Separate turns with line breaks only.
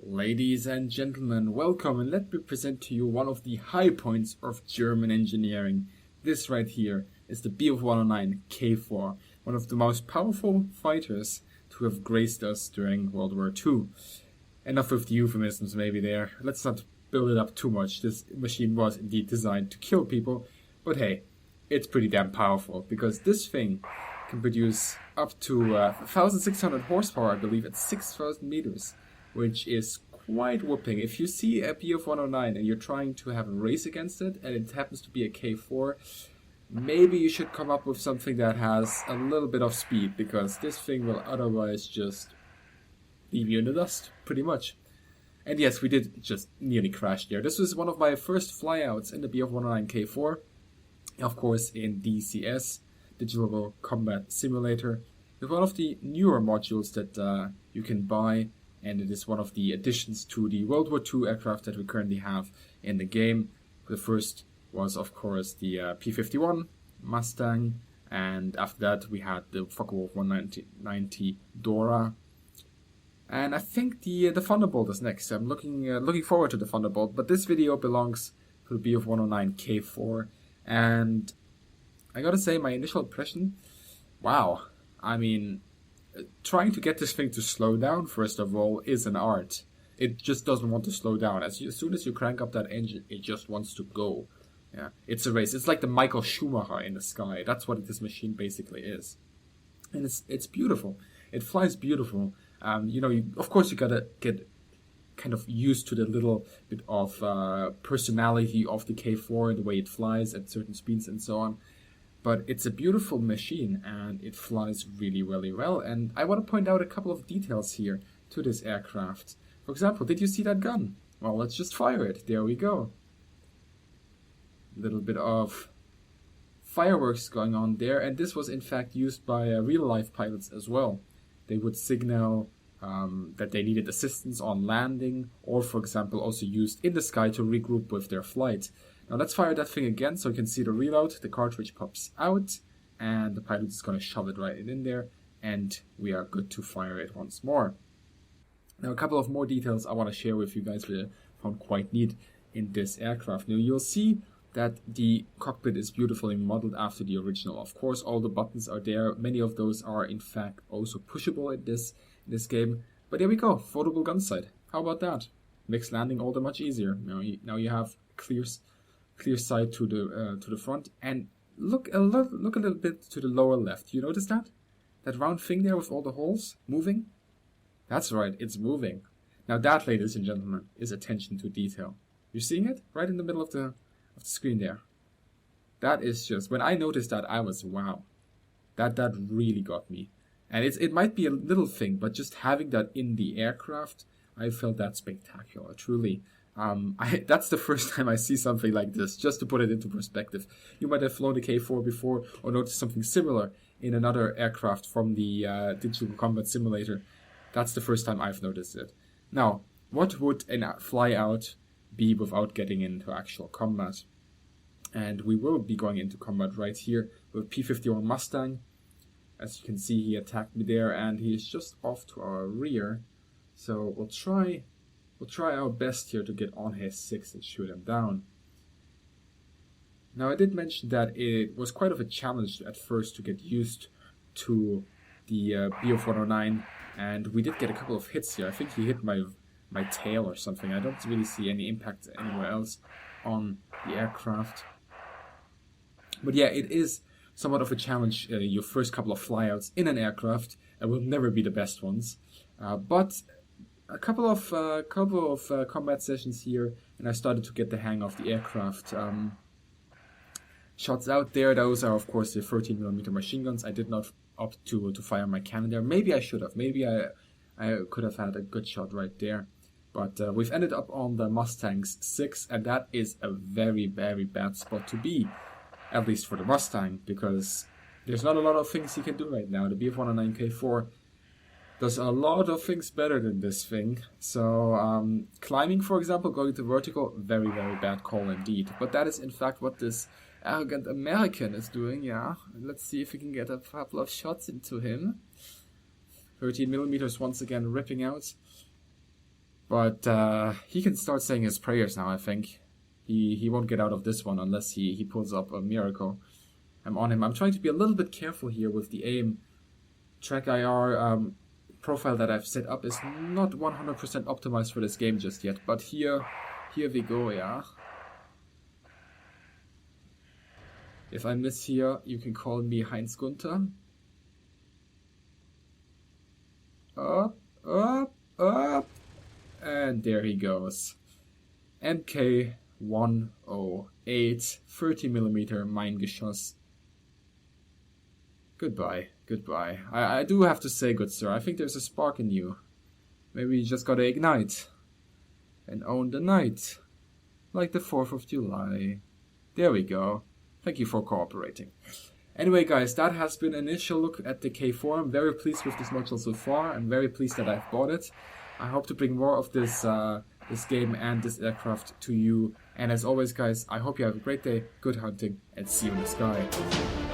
Ladies and gentlemen, welcome, and let me present to you one of the high points of German engineering. This right here is the Bf 109 K-4, one of the most powerful fighters to have graced us during World War II. Enough with the euphemisms maybe there. Let's not build it up too much. This machine was indeed designed to kill people, but hey, it's pretty damn powerful because this thing can produce up to 1,600 horsepower, I believe, at 6,000 meters. Which is quite whooping. If you see a Bf 109 and you're trying to have a race against it, and it happens to be a K4, maybe you should come up with something that has a little bit of speed, because this thing will otherwise just leave you in the dust, pretty much. And yes, we did just nearly crash there. This was one of my first flyouts in the Bf 109 K4, of course in DCS, Digital Combat Simulator, with one of the newer modules that you can buy. And it is one of the additions to the World War II aircraft that we currently have in the game. The first was, of course, the P-51 Mustang, and after that we had the Focke-Wulf 190 Dora. And I think the Thunderbolt is next. I'm looking forward to the Thunderbolt, but this video belongs to the Bf 109 K4, and I gotta say, my initial impression, wow, I mean, trying to get this thing to slow down, first of all, is an art. It just doesn't want to slow down. As soon as you crank up that engine, it just wants to go. Yeah, it's a race. It's like the Michael Schumacher in the sky. That's what this machine basically is. And it's beautiful. It flies beautiful. Of course you gotta get kind of used to the little bit of personality of the K4, the way it flies at certain speeds and so on. But it's a beautiful machine, and it flies really, really well. And I want to point out a couple of details here to this aircraft. For example, did you see that gun? Well, let's just fire it. There we go. A little bit of fireworks going on there. And this was, in fact, used by real-life pilots as well. They would signal that they needed assistance on landing, or, for example, also used in the sky to regroup with their flight. Now let's fire that thing again so you can see the reload. The cartridge pops out and the pilot is going to shove it right in there, and we are good to fire it once more. Now a couple of more details I want to share with you guys that I found quite neat in this aircraft. Now you'll see that the cockpit is beautifully modeled after the original. Of course, all the buttons are there. Many of those are in fact also pushable in this game. But there we go, foldable gun sight. How about that? Makes landing all the much easier. Now you have clear sight to the front, and look a little bit to the lower left. You notice that round thing there with all the holes moving? That's right, it's moving. Now that, ladies and gentlemen, is attention to detail. You're seeing it right in the middle of the screen there. That is just, when I noticed that, I was wow. That really got me. And it might be a little thing, but just having that in the aircraft, I felt that spectacular, truly. That's the first time I see something like this, just to put it into perspective. You might have flown the K4 before or noticed something similar in another aircraft from the Digital Combat Simulator. That's the first time I've noticed it. Now, what would a flyout be without getting into actual combat? And we will be going into combat right here with P-51 Mustang. As you can see, he attacked me there, and he is just off to our rear. So we'll try our best here to get on his 6 and shoot him down. Now I did mention that it was quite of a challenge at first to get used to the Bf 109, and we did get a couple of hits here. I think he hit my tail or something. I don't really see any impact anywhere else on the aircraft. But yeah, it is somewhat of a challenge, your first couple of flyouts in an aircraft. It will never be the best ones, but a couple of combat sessions here, and I started to get the hang of the aircraft. Shots out there, those are of course the 13mm machine guns. I did not opt to fire my cannon there. Maybe I should have. Maybe I could have had a good shot right there. But we've ended up on the Mustang's 6, and that is a very, very bad spot to be. At least for the Mustang, because there's not a lot of things you can do right now. The Bf 109 K4 does a lot of things better than this thing. So climbing, for example, going to vertical, very, very bad call indeed. But that is in fact what this arrogant American is doing, yeah. Let's see if we can get a couple of shots into him. 13mm once again ripping out. But he can start saying his prayers now, I think. He won't get out of this one unless he pulls up a miracle. I'm on him. I'm trying to be a little bit careful here with the aim. Track IR profile that I've set up is not 100% optimized for this game just yet. But here we go, yeah. If I miss here, you can call me Heinz Gunther. Up, up, up. And there he goes. MK 108 30mm Mine-Geschoss. Goodbye, goodbye. I do have to say, good sir, I think there's a spark in you. Maybe you just gotta ignite and own the night, like the 4th of July. There we go. Thank you for cooperating. Anyway guys, that has been an initial look at the K-4. I'm very pleased with this module so far. I'm very pleased that I've bought it. I hope to bring more of this this game and this aircraft to you. And as always guys, I hope you have a great day, good hunting, and see you in the sky.